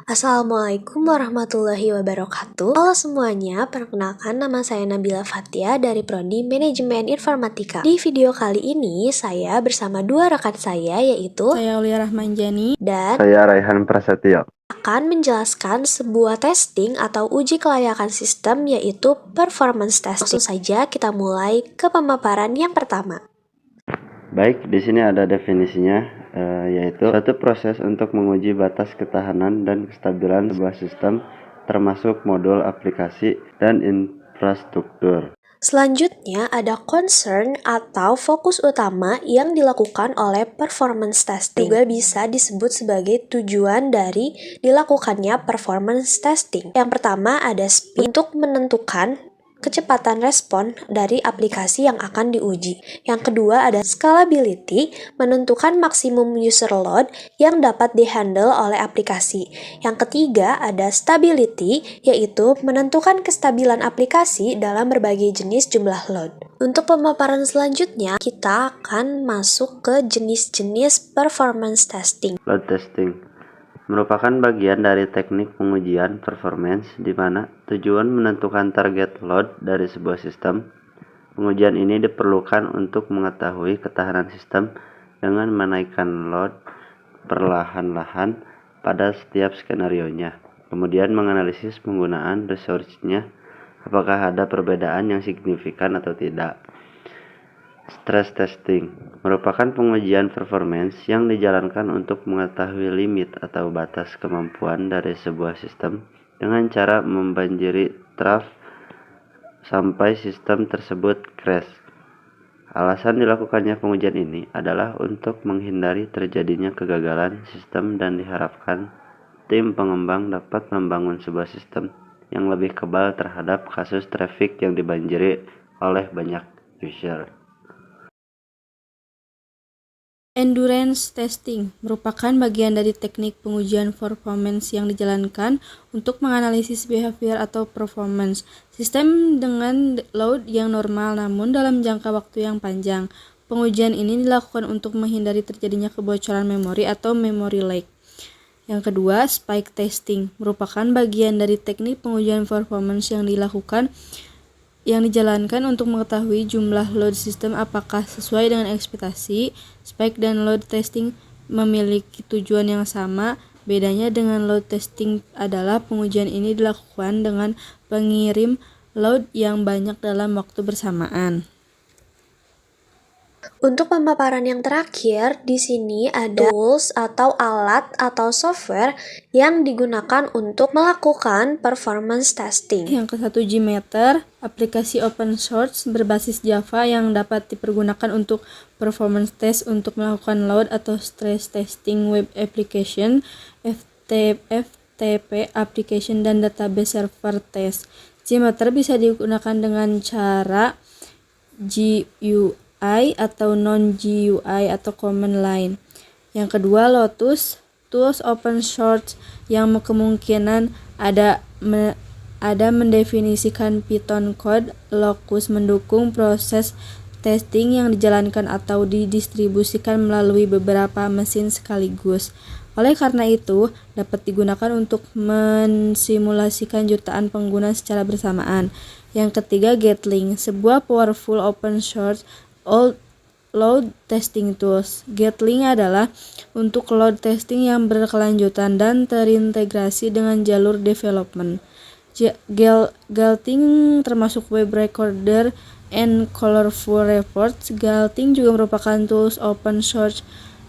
Assalamualaikum warahmatullahi wabarakatuh. Halo semuanya, perkenalkan nama saya Nabila Fatia dari Prodi Manajemen Informatika. Di video kali ini, saya bersama dua rekan saya yaitu Saya Aulia Rahmanjani dan Saya Raihan Prasetyo. akan menjelaskan sebuah testing atau uji kelayakan sistem yaitu performance testing. Langsung saja kita mulai ke pemaparan yang pertama. Baik, di sini ada definisinya, yaitu suatu proses untuk menguji batas ketahanan dan kestabilan sebuah sistem, termasuk modul aplikasi dan infrastruktur. Selanjutnya ada concern atau fokus utama yang dilakukan oleh performance testing. Juga bisa disebut sebagai tujuan dari dilakukannya performance testing. Yang pertama ada speed untuk menentukan kecepatan respon dari aplikasi yang akan diuji. Yang kedua ada scalability, menentukan maksimum user load yang dapat dihandle oleh aplikasi. Yang ketiga ada stability, yaitu menentukan kestabilan aplikasi dalam berbagai jenis jumlah load. Untuk pemaparan selanjutnya, kita akan masuk ke jenis-jenis performance testing. Load testing merupakan bagian dari teknik pengujian performance di mana tujuan menentukan target load dari sebuah sistem. Pengujian ini diperlukan untuk mengetahui ketahanan sistem dengan menaikkan load perlahan-lahan pada setiap skenarionya. Kemudian menganalisis penggunaan resource-nya, apakah ada perbedaan yang signifikan atau tidak. Stress testing merupakan pengujian performance yang dijalankan untuk mengetahui limit atau batas kemampuan dari sebuah sistem dengan cara membanjiri trough sampai sistem tersebut crash. Alasan dilakukannya pengujian ini adalah untuk menghindari terjadinya kegagalan sistem dan diharapkan tim pengembang dapat membangun sebuah sistem yang lebih kebal terhadap kasus traffic yang dibanjiri oleh banyak user. Endurance testing merupakan bagian dari teknik pengujian performance yang dijalankan untuk menganalisis behavior atau performance sistem dengan load yang normal namun dalam jangka waktu yang panjang. Pengujian ini dilakukan untuk menghindari terjadinya kebocoran memori atau memory leak. Yang kedua, spike testing merupakan bagian dari teknik pengujian performance yang dijalankan untuk mengetahui jumlah load sistem apakah sesuai dengan ekspektasi. Spike dan load testing memiliki tujuan yang sama. Bedanya dengan load testing adalah pengujian ini dilakukan dengan pengirim load yang banyak dalam waktu bersamaan. Untuk pemaparan yang terakhir, di sini ada tools atau alat atau software yang digunakan untuk melakukan performance testing. Yang ke-1 Gmeter, aplikasi open source berbasis Java yang dapat dipergunakan untuk performance test untuk melakukan load atau stress testing web application, FTP application dan database server test. Gmeter bisa digunakan dengan cara GUI atau non-GUI atau command line. Yang kedua Lotus, tools open source yang kemungkinan ada mendefinisikan Python code. Locus mendukung proses testing yang dijalankan atau didistribusikan melalui beberapa mesin sekaligus. Oleh karena itu, dapat digunakan untuk mensimulasikan jutaan pengguna secara bersamaan. Yang ketiga Gatling, sebuah powerful open source load testing tools. Gatling adalah untuk load testing yang berkelanjutan dan terintegrasi dengan jalur development. Gatling termasuk web recorder and colorful reports. Gatling juga merupakan tools open source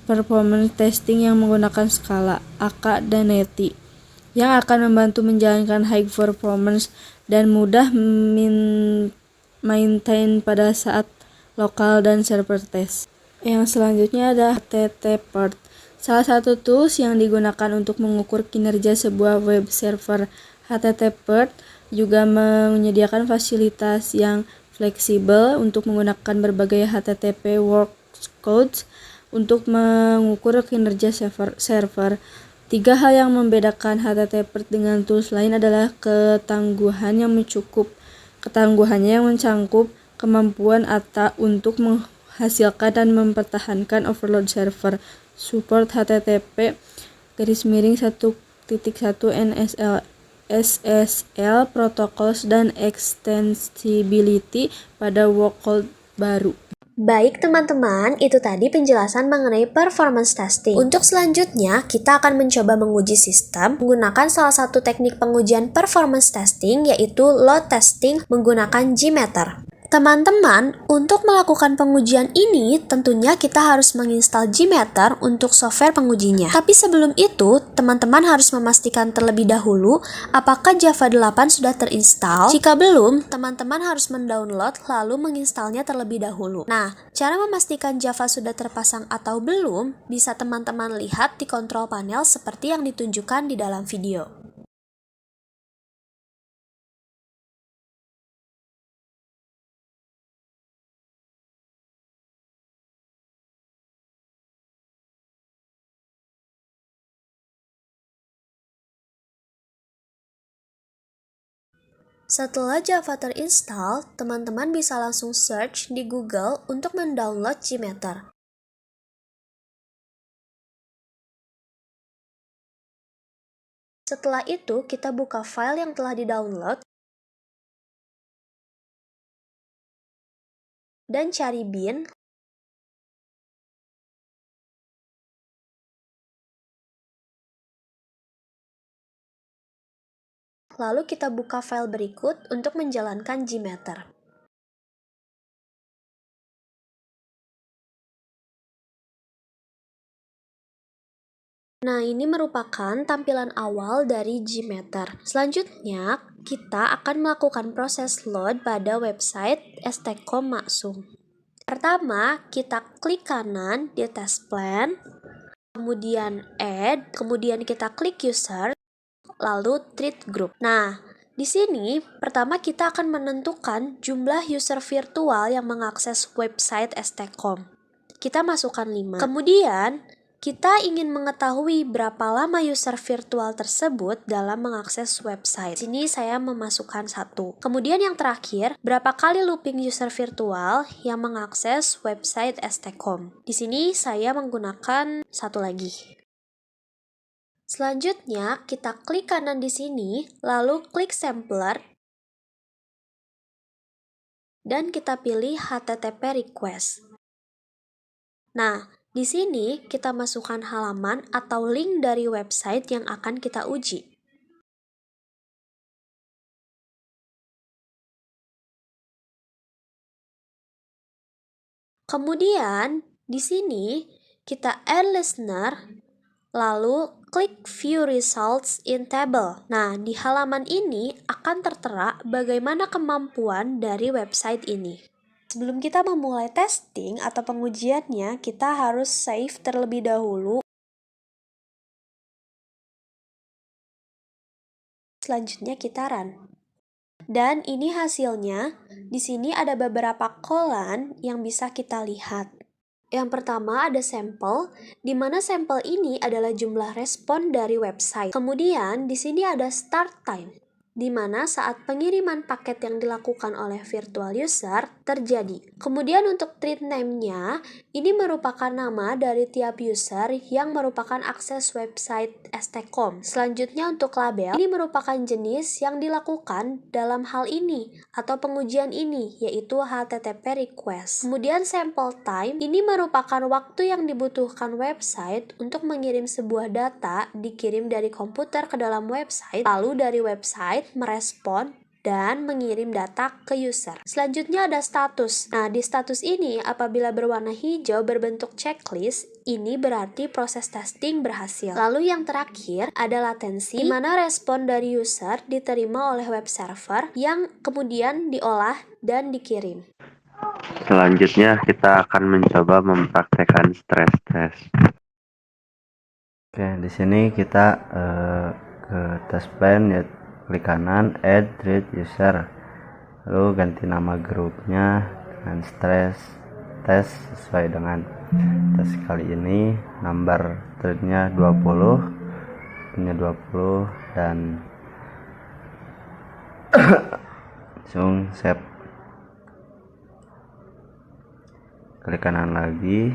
performance testing yang menggunakan skala AK dan NETI yang akan membantu menjalankan high performance dan mudah maintain pada saat lokal dan server test. Yang selanjutnya ada HTTPert, salah satu tools yang digunakan untuk mengukur kinerja sebuah web server. HTTPert juga menyediakan fasilitas yang fleksibel untuk menggunakan berbagai HTTP workloads untuk mengukur kinerja server. Tiga hal yang membedakan HTTPert dengan tools lain adalah ketangguhannya yang mencangkup kemampuan untuk menghasilkan dan mempertahankan overload server. Support HTTP _1 NSL SSL Protocols dan Extensibility pada workload baru. Baik teman-teman, itu tadi penjelasan mengenai performance testing. Untuk selanjutnya, kita akan mencoba menguji sistem menggunakan salah satu teknik pengujian performance testing, yaitu load testing menggunakan Gmeter. Teman-teman, untuk melakukan pengujian ini, tentunya kita harus menginstal Gmeter untuk software pengujinya. Tapi sebelum itu, teman-teman harus memastikan terlebih dahulu apakah Java 8 sudah terinstall. Jika belum, teman-teman harus mendownload lalu menginstalnya terlebih dahulu. Nah, cara memastikan Java sudah terpasang atau belum, bisa teman-teman lihat di kontrol panel seperti yang ditunjukkan di dalam video. Setelah Java terinstall, teman-teman bisa langsung search di Google untuk mendownload Gmeter. Setelah itu, kita buka file yang telah di-download dan cari bin. Lalu kita buka file berikut untuk menjalankan Gmeter. Nah, ini merupakan tampilan awal dari Gmeter. Selanjutnya, kita akan melakukan proses load pada website stcom Maksum. Pertama, kita klik kanan di test plan, kemudian add, kemudian kita klik user, lalu treat group. Nah, di sini pertama kita akan menentukan jumlah user virtual yang mengakses website stcom. Kita masukkan 5. Kemudian, kita ingin mengetahui berapa lama user virtual tersebut dalam mengakses website. Di sini saya memasukkan 1. Kemudian yang terakhir, berapa kali looping user virtual yang mengakses website stcom. Di sini saya menggunakan 1 lagi. Selanjutnya, kita klik kanan di sini, lalu klik sampler, dan kita pilih HTTP request. Nah, di sini kita masukkan halaman atau link dari website yang akan kita uji. Kemudian, di sini kita add listener, lalu klik View Results in Table. Nah, di halaman ini akan tertera bagaimana kemampuan dari website ini. Sebelum kita memulai testing atau pengujiannya, kita harus save terlebih dahulu. Selanjutnya kita run. Dan ini hasilnya. Di sini ada beberapa kolom yang bisa kita lihat. Yang pertama ada sampel, di mana sampel ini adalah jumlah respon dari website. Kemudian di sini ada start time, di mana saat pengiriman paket yang dilakukan oleh virtual user terjadi. Kemudian untuk treat name-nya, ini merupakan nama dari tiap user yang merupakan akses website stcom. Selanjutnya untuk label, ini merupakan jenis yang dilakukan dalam hal ini atau pengujian ini, yaitu HTTP request. Kemudian sample time, ini merupakan waktu yang dibutuhkan website untuk mengirim sebuah data dikirim dari komputer ke dalam website, lalu dari website merespon dan mengirim data ke user. Selanjutnya ada status. Nah, di status ini apabila berwarna hijau berbentuk checklist, ini berarti proses testing berhasil. Lalu yang terakhir ada latensi, di mana respon dari user diterima oleh web server yang kemudian diolah dan dikirim. Selanjutnya kita akan mencoba mempraktekkan stress test. Oke, di sini kita ke test plan, ya klik kanan add treat user, lalu ganti nama grupnya dengan stress test sesuai dengan tes kali ini. Number treatnya 20, punya 20, dan langsung save. Klik kanan lagi,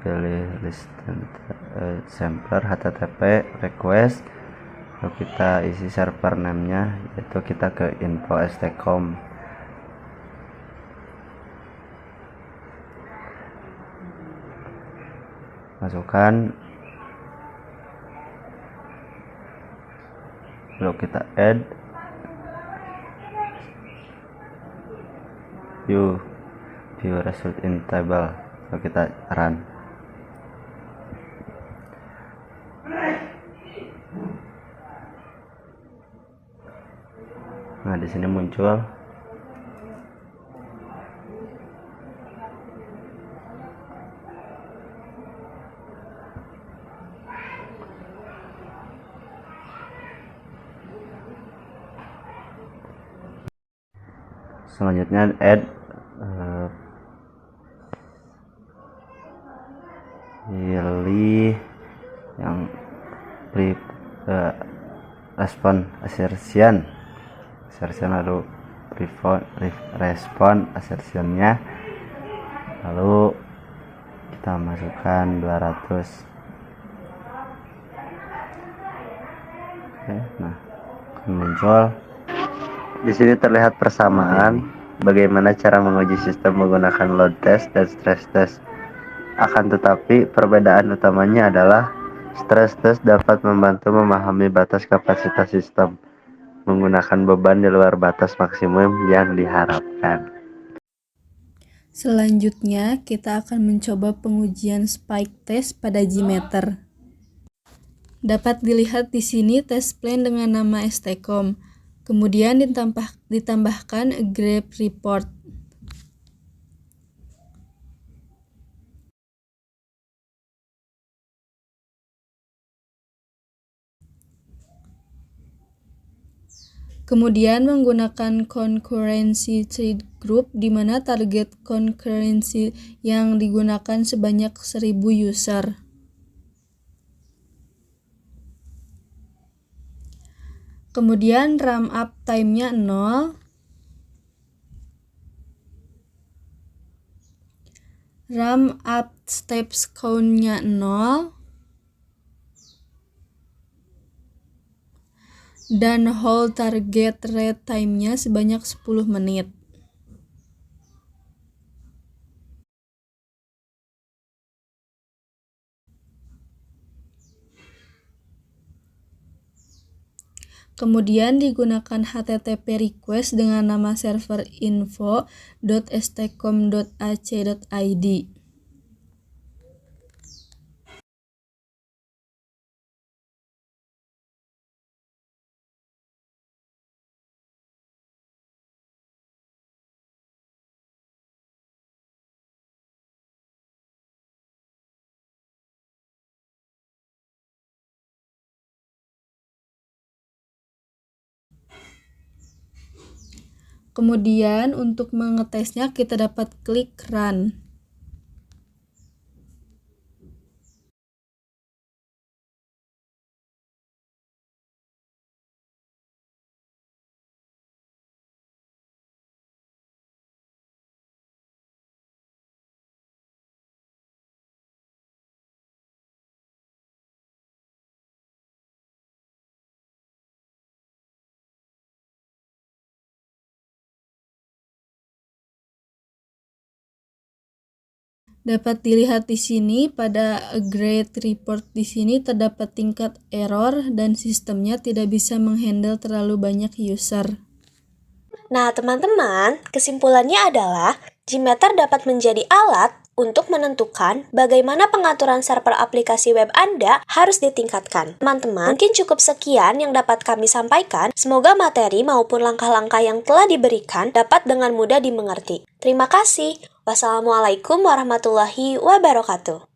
pilih list sampler HTTP request, lalu kita isi server name-nya, yaitu kita ke info stcom. Masukkan, lalu kita add view result in table, lalu kita run. Nah, di sini muncul selanjutnya add pilih yang respon assertion, lalu respon assertionnya, lalu kita masukkan 200. Oke, nah muncul di sini terlihat persamaan bagaimana cara menguji sistem menggunakan load test dan stress test. Akan tetapi perbedaan utamanya adalah stress test dapat membantu memahami batas kapasitas sistem menggunakan beban di luar batas maksimum yang diharapkan. Selanjutnya, kita akan mencoba pengujian spike test pada JMeter. Dapat dilihat di sini test plan dengan nama stcom. Kemudian ditambahkan grep report. Kemudian menggunakan concurrency thread group, di mana target concurrency yang digunakan sebanyak 1000 user. Kemudian RAM up time-nya 0. RAM up steps count-nya 0. Dan hold target read time-nya sebanyak 10 menit. Kemudian digunakan HTTP request dengan nama server info.stcom.ac.id. Kemudian untuk mengetesnya kita dapat klik run. Dapat dilihat di sini pada grade report di sini terdapat tingkat error dan sistemnya tidak bisa menghandle terlalu banyak user. Nah, teman-teman, kesimpulannya adalah JMeter dapat menjadi alat untuk menentukan bagaimana pengaturan server aplikasi web Anda harus ditingkatkan. Teman-teman, mungkin cukup sekian yang dapat kami sampaikan. Semoga materi maupun langkah-langkah yang telah diberikan dapat dengan mudah dimengerti. Terima kasih. Wassalamualaikum warahmatullahi wabarakatuh.